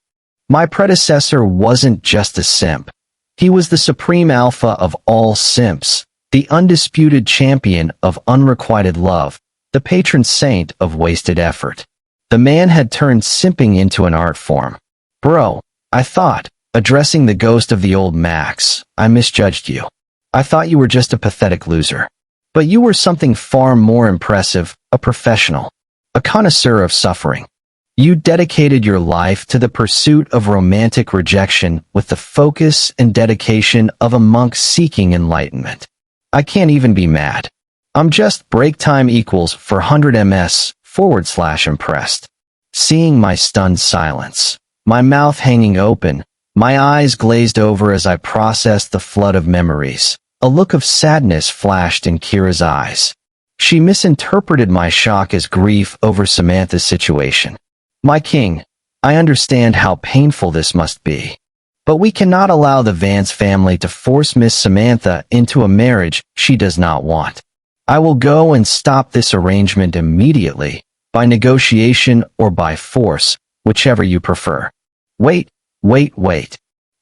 My predecessor wasn't just a simp. He was the supreme alpha of all simps, the undisputed champion of unrequited love, the patron saint of wasted effort. The man had turned simping into an art form. "Bro," I thought, addressing the ghost of the old Max, "I misjudged you. I thought you were just a pathetic loser. But you were something far more impressive, a professional, a connoisseur of suffering. You dedicated your life to the pursuit of romantic rejection with the focus and dedication of a monk seeking enlightenment. I can't even be mad. I'm just break time equals 400 ms/impressed." Seeing my stunned silence, my mouth hanging open, my eyes glazed over as I processed the flood of memories, a look of sadness flashed in Kira's eyes. She misinterpreted my shock as grief over Samantha's situation. "My king, I understand how painful this must be. But we cannot allow the Vance family to force Miss Samantha into a marriage she does not want. I will go and stop this arrangement immediately, by negotiation or by force, whichever you prefer." Wait.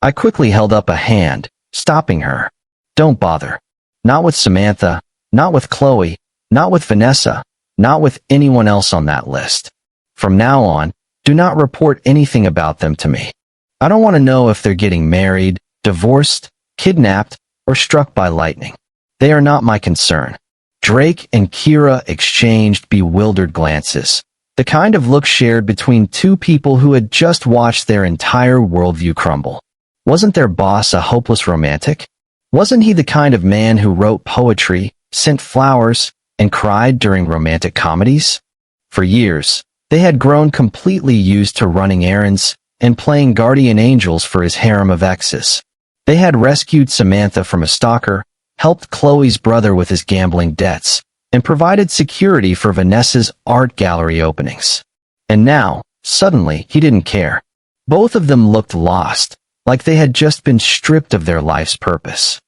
I quickly held up a hand, stopping her. "Don't bother. Not with Samantha, not with Chloe, not with Vanessa, not with anyone else on that list. From now on, do not report anything about them to me. I don't want to know if they're getting married, divorced, kidnapped, or struck by lightning. They are not my concern." Drake and Kira exchanged bewildered glances, the kind of look shared between two people who had just watched their entire worldview crumble. Wasn't their boss a hopeless romantic? Wasn't he the kind of man who wrote poetry, sent flowers, and cried during romantic comedies? For years, they had grown completely used to running errands and playing guardian angels for his harem of exes. They had rescued Samantha from a stalker, helped Chloe's brother with his gambling debts, and provided security for Vanessa's art gallery openings. And now, suddenly, he didn't care. Both of them looked lost, like they had just been stripped of their life's purpose.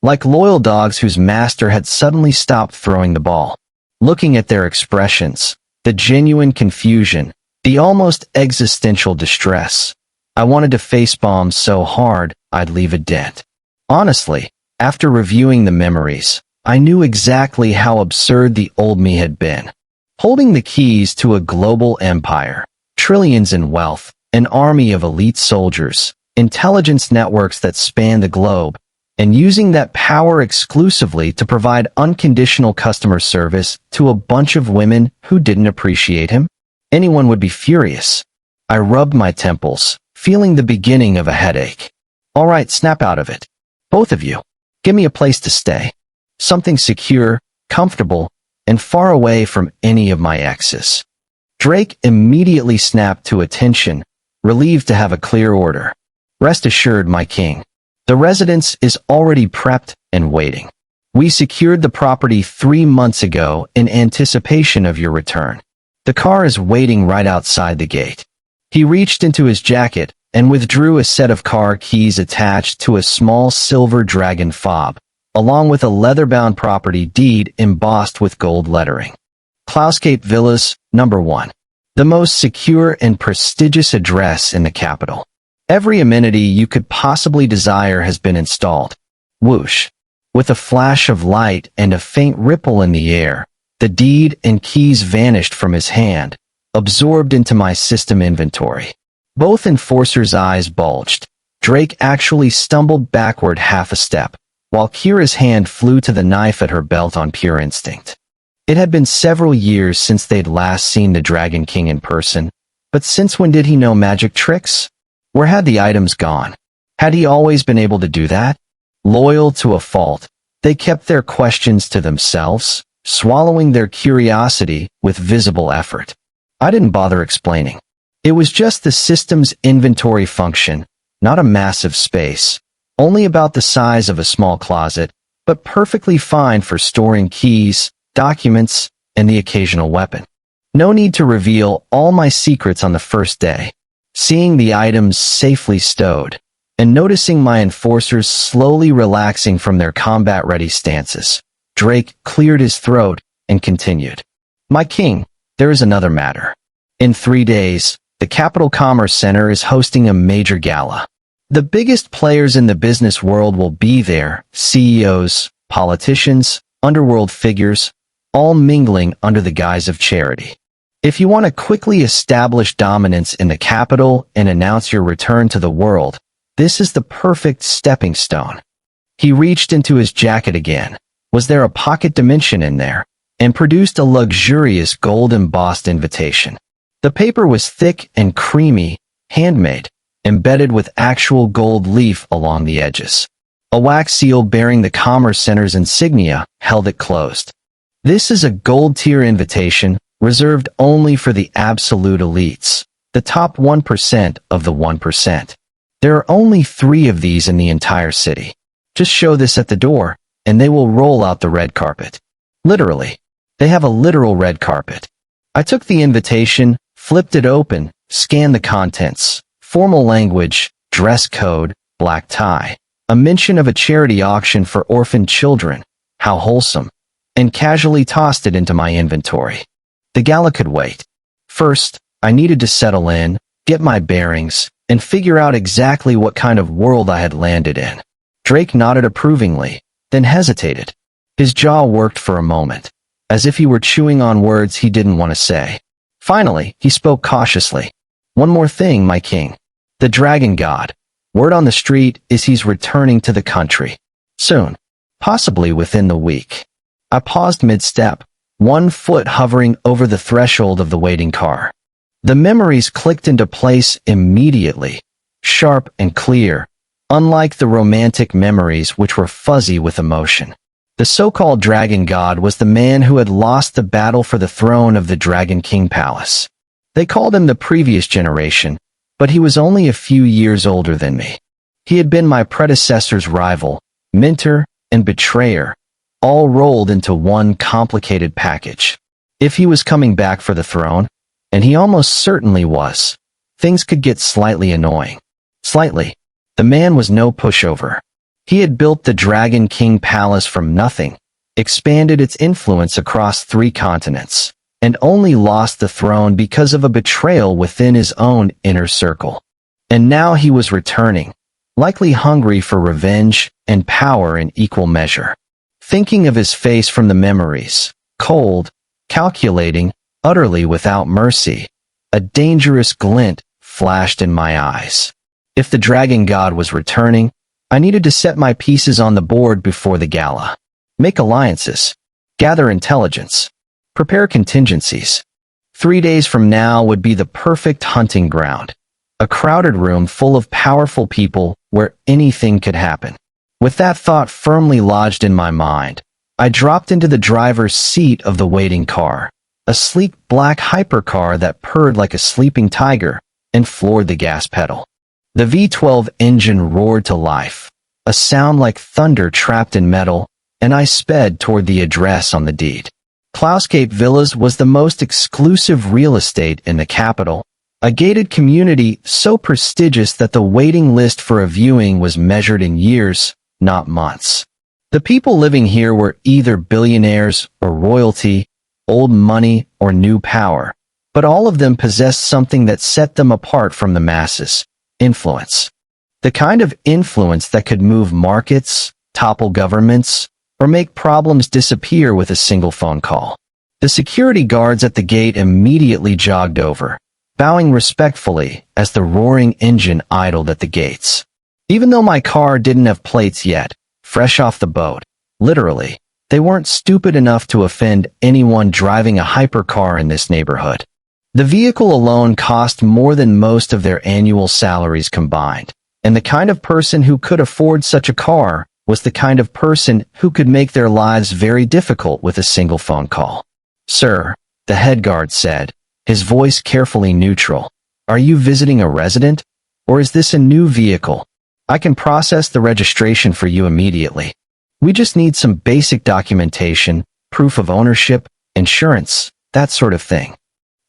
Like loyal dogs whose master had suddenly stopped throwing the ball. Looking at their expressions, the genuine confusion, the almost existential distress, I wanted to facepalm so hard I'd leave a dent. Honestly, after reviewing the memories, I knew exactly how absurd the old me had been. Holding the keys to a global empire, trillions in wealth, an army of elite soldiers, intelligence networks that span the globe, and using that power exclusively to provide unconditional customer service to a bunch of women who didn't appreciate him? Anyone would be furious. I rubbed my temples, feeling the beginning of a headache. All right, snap out of it. Both of you. Give me a place to stay. Something secure, comfortable, and far away from any of my exes. Drake immediately snapped to attention, relieved to have a clear order. Rest assured, my king. The residence is already prepped and waiting. We secured the property 3 months ago in anticipation of your return. The car is waiting right outside the gate. He reached into his jacket and withdrew a set of car keys attached to a small silver dragon fob, along with a leather-bound property deed embossed with gold lettering. Cloudscape Villas, number 1. The most secure and prestigious address in the capital. Every amenity you could possibly desire has been installed. Whoosh. With a flash of light and a faint ripple in the air, the deed and keys vanished from his hand, absorbed into my system inventory. Both enforcers' eyes bulged. Drake actually stumbled backward half a step, while Kira's hand flew to the knife at her belt on pure instinct. It had been several years since they'd last seen the Dragon King in person, but since when did he know magic tricks? Where had the items gone? Had he always been able to do that? Loyal to a fault, they kept their questions to themselves, swallowing their curiosity with visible effort. I didn't bother explaining. It was just the system's inventory function, not a massive space, only about the size of a small closet, but perfectly fine for storing keys, documents, and the occasional weapon. No need to reveal all my secrets on the first day. Seeing the items safely stowed, and noticing my enforcers slowly relaxing from their combat-ready stances, Drake cleared his throat and continued. My king, there is another matter. In 3 days, the Capital Commerce Center is hosting a major gala. The biggest players in the business world will be there, CEOs, politicians, underworld figures, all mingling under the guise of charity. If you want to quickly establish dominance in the capital and announce your return to the world, this is the perfect stepping stone. He reached into his jacket again. Was there a pocket dimension in there? And produced a luxurious gold-embossed invitation. The paper was thick and creamy, handmade, embedded with actual gold leaf along the edges. A wax seal bearing the Commerce Center's insignia held it closed. This is a gold-tier invitation, reserved only for the absolute elites, the top 1% of the 1%. There are only 3 of these in the entire city. Just show this at the door, and they will roll out the red carpet. Literally. They have a literal red carpet. I took the invitation, flipped it open, scanned the contents. Formal language, dress code, black tie. A mention of a charity auction for orphaned children. How wholesome. And casually tossed it into my inventory. The gala could wait. First, I needed to settle in, get my bearings, and figure out exactly what kind of world I had landed in. Drake nodded approvingly, then hesitated. His jaw worked for a moment, as if he were chewing on words he didn't want to say. Finally, he spoke cautiously. One more thing, my king. The dragon god. Word on the street is he's returning to the country. Soon. Possibly within the week. I paused mid-step, 1 foot hovering over the threshold of the waiting car. The memories clicked into place immediately, sharp and clear, unlike the romantic memories which were fuzzy with emotion. The so-called dragon god was the man who had lost the battle for the throne of the Dragon King Palace. They called him the previous generation, but he was only a few years older than me. He had been my predecessor's rival, mentor, and betrayer, all rolled into one complicated package. If he was coming back for the throne, and he almost certainly was, things could get slightly annoying. Slightly. The man was no pushover. He had built the Dragon King Palace from nothing, expanded its influence across 3 continents, and only lost the throne because of a betrayal within his own inner circle. And now he was returning, likely hungry for revenge and power in equal measure. Thinking of his face from the memories, cold, calculating, utterly without mercy, a dangerous glint flashed in my eyes. If the dragon god was returning, I needed to set my pieces on the board before the gala. Make alliances. Gather intelligence. Prepare contingencies. 3 days from now would be the perfect hunting ground. A crowded room full of powerful people where anything could happen. With that thought firmly lodged in my mind, I dropped into the driver's seat of the waiting car, a sleek black hypercar that purred like a sleeping tiger and floored the gas pedal. The V12 engine roared to life, a sound like thunder trapped in metal, and I sped toward the address on the deed. Clouscape Villas was the most exclusive real estate in the capital, a gated community so prestigious that the waiting list for a viewing was measured in years, not months. The people living here were either billionaires or royalty, old money or new power, but all of them possessed something that set them apart from the masses: influence. The kind of influence that could move markets, topple governments, or make problems disappear with a single phone call. The security guards at the gate immediately jogged over, bowing respectfully as the roaring engine idled at the gates. Even though my car didn't have plates yet, fresh off the boat, literally, they weren't stupid enough to offend anyone driving a hypercar in this neighborhood. The vehicle alone cost more than most of their annual salaries combined, and the kind of person who could afford such a car was the kind of person who could make their lives very difficult with a single phone call. "Sir," the head guard said, his voice carefully neutral, "are you visiting a resident? Or is this a new vehicle? I can process the registration for you immediately. We just need some basic documentation, proof of ownership, insurance, that sort of thing."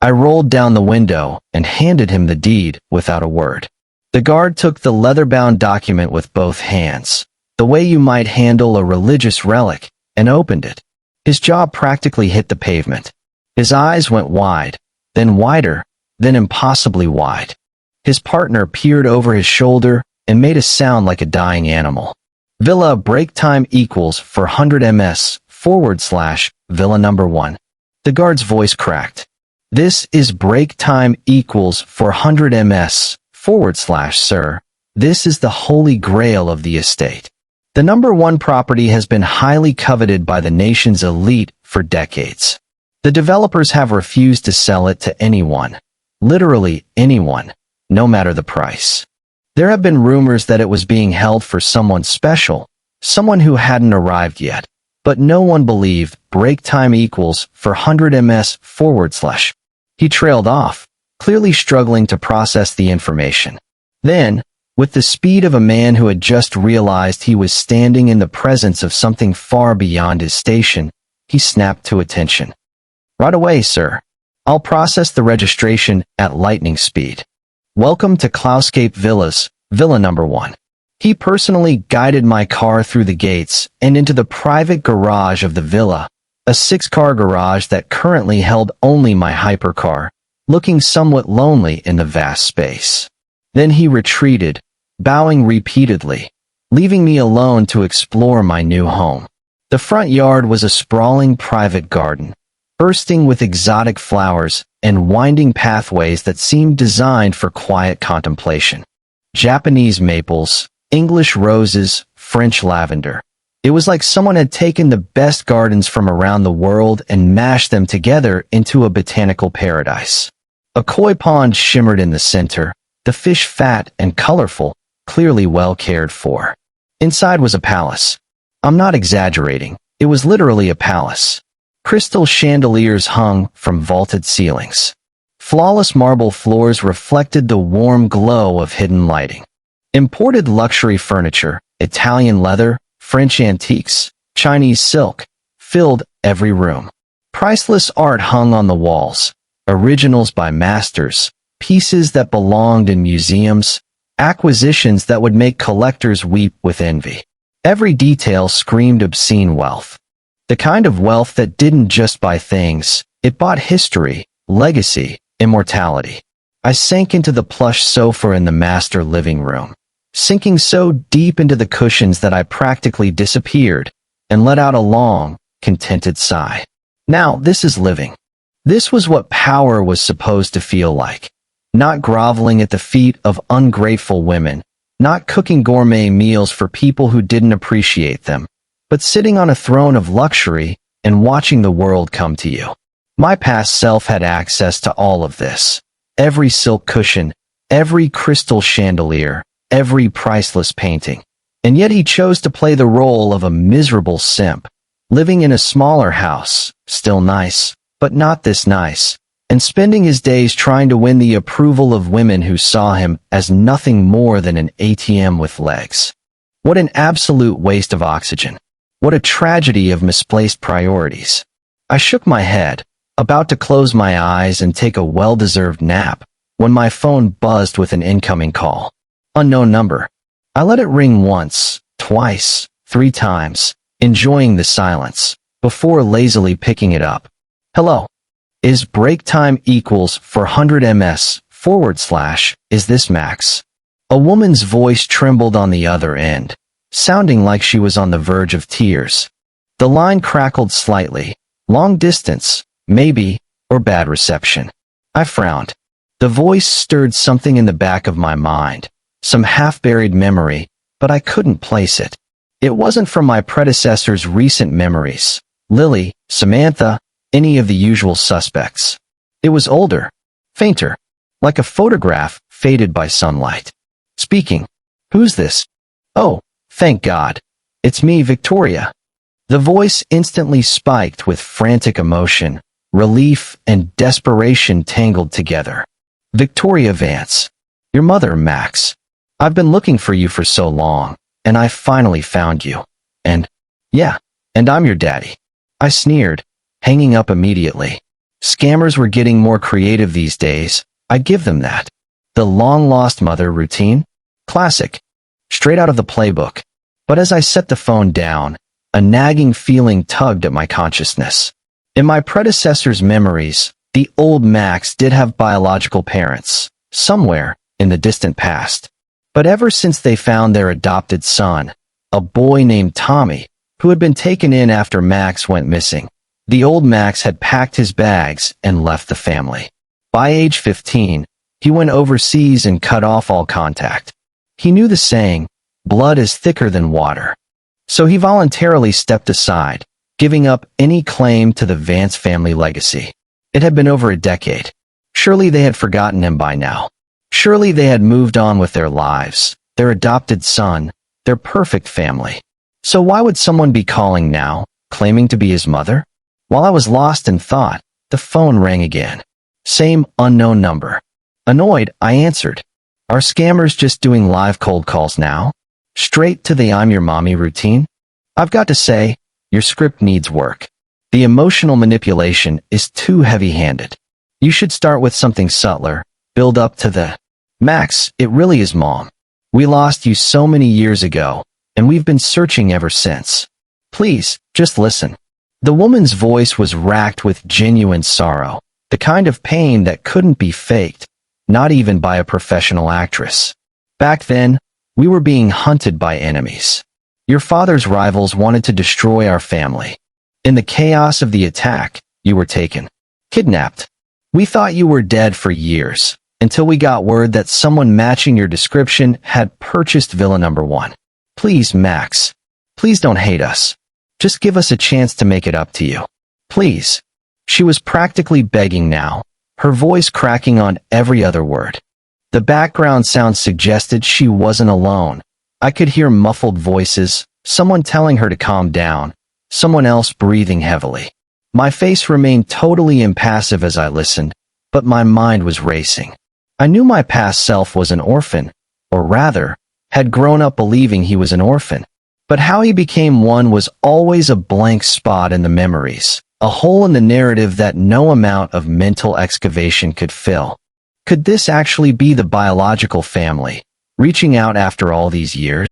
I rolled down the window and handed him the deed without a word. The guard took the leather-bound document with both hands, the way you might handle a religious relic, and opened it. His jaw practically hit the pavement. His eyes went wide, then wider, then impossibly wide. His partner peered over his shoulder and made a sound like a dying animal. "Villa break time equals 400 ms / Villa number 1. The guard's voice cracked. "This is break time equals 400 ms / sir. This is the holy grail of the estate. The number 1 property has been highly coveted by the nation's elite for decades. The developers have refused to sell it to anyone, literally anyone, no matter the price. There have been rumors that it was being held for someone special, someone who hadn't arrived yet, but no one believed break time equals 400 ms / He trailed off, clearly struggling to process the information. Then, with the speed of a man who had just realized he was standing in the presence of something far beyond his station, he snapped to attention. "Right away, sir. I'll process the registration at lightning speed. Welcome to Clouscape Villas, Villa number 1. He personally guided my car through the gates and into the private garage of the villa, a 6-car garage that currently held only my hypercar, looking somewhat lonely in the vast space. Then he retreated, bowing repeatedly, leaving me alone to explore my new home. The front yard was a sprawling private garden, bursting with exotic flowers and winding pathways that seemed designed for quiet contemplation. Japanese maples, English roses, French lavender. It was like someone had taken the best gardens from around the world and mashed them together into a botanical paradise. A koi pond shimmered in the center, the fish fat and colorful, clearly well cared for. Inside was a palace. I'm not exaggerating, it was literally a palace. Crystal chandeliers hung from vaulted ceilings. Flawless marble floors reflected the warm glow of hidden lighting. Imported luxury furniture, Italian leather, French antiques, Chinese silk, filled every room. Priceless art hung on the walls, originals by masters, pieces that belonged in museums, acquisitions that would make collectors weep with envy. Every detail screamed obscene wealth. The kind of wealth that didn't just buy things, it bought history, legacy, immortality. I sank into the plush sofa in the master living room, sinking so deep into the cushions that I practically disappeared, and let out a long, contented sigh. Now, this is living. This was what power was supposed to feel like. Not groveling at the feet of ungrateful women, not cooking gourmet meals for people who didn't appreciate them, but sitting on a throne of luxury and watching the world come to you. My past self had access to all of this. Every silk cushion, every crystal chandelier, every priceless painting. And yet he chose to play the role of a miserable simp, living in a smaller house, still nice, but not this nice, and spending his days trying to win the approval of women who saw him as nothing more than an ATM with legs. What an absolute waste of oxygen. What a tragedy of misplaced priorities. I shook my head, about to close my eyes and take a well-deserved nap, when my phone buzzed with an incoming call. Unknown number. I let it ring once, twice, 3 times, enjoying the silence, before lazily picking it up. Hello. Is break time equals 400 ms / is this Max? A woman's voice trembled on the other end, sounding like she was on the verge of tears. The line crackled slightly. Long distance, maybe, or bad reception. I frowned. The voice stirred something in the back of my mind, some half-buried memory, but I couldn't place it. It wasn't from my predecessor's recent memories, Lily, Samantha, any of the usual suspects. It was older, fainter, like a photograph faded by sunlight. Speaking. Who's this? Oh, thank God. It's me, Victoria. The voice instantly spiked with frantic emotion, relief, and desperation tangled together. Victoria Vance. Your mother, Max. I've been looking for you for so long, and I finally found you. And I'm your daddy. I sneered, hanging up immediately. Scammers were getting more creative these days, I give them that. The long-lost mother routine? Classic. Straight out of the playbook. But as I set the phone down, a nagging feeling tugged at my consciousness. In my predecessor's memories, the old Max did have biological parents, somewhere in the distant past. But ever since they found their adopted son, a boy named Tommy, who had been taken in after Max went missing, the old Max had packed his bags and left the family. By age 15, he went overseas and cut off all contact. He knew the saying, blood is thicker than water. So he voluntarily stepped aside, giving up any claim to the Vance family legacy. It had been over a decade. Surely they had forgotten him by now. Surely they had moved on with their lives, their adopted son, their perfect family. So why would someone be calling now, claiming to be his mother? While I was lost in thought, the phone rang again. Same unknown number. Annoyed, I answered. Are scammers just doing live cold calls now? Straight to the I'm your mommy routine? I've got to say, your script needs work. The emotional manipulation is too heavy-handed. You should start with something subtler, build up to the, Max, it really is Mom. We lost you so many years ago, and we've been searching ever since. Please, just listen. The woman's voice was racked with genuine sorrow, the kind of pain that couldn't be faked, not even by a professional actress. Back then, we were being hunted by enemies. Your father's rivals wanted to destroy our family. In the chaos of the attack, you were taken. Kidnapped. We thought you were dead for years, until we got word that someone matching your description had purchased Villa Number 1. Please, Max. Please don't hate us. Just give us a chance to make it up to you. Please. She was practically begging now, her voice cracking on every other word. The background sound suggested she wasn't alone. I could hear muffled voices, someone telling her to calm down, someone else breathing heavily. My face remained totally impassive as I listened, but my mind was racing. I knew my past self was an orphan, or rather, had grown up believing he was an orphan. But how he became one was always a blank spot in the memories, a hole in the narrative that no amount of mental excavation could fill. Could this actually be the biological family, reaching out after all these years?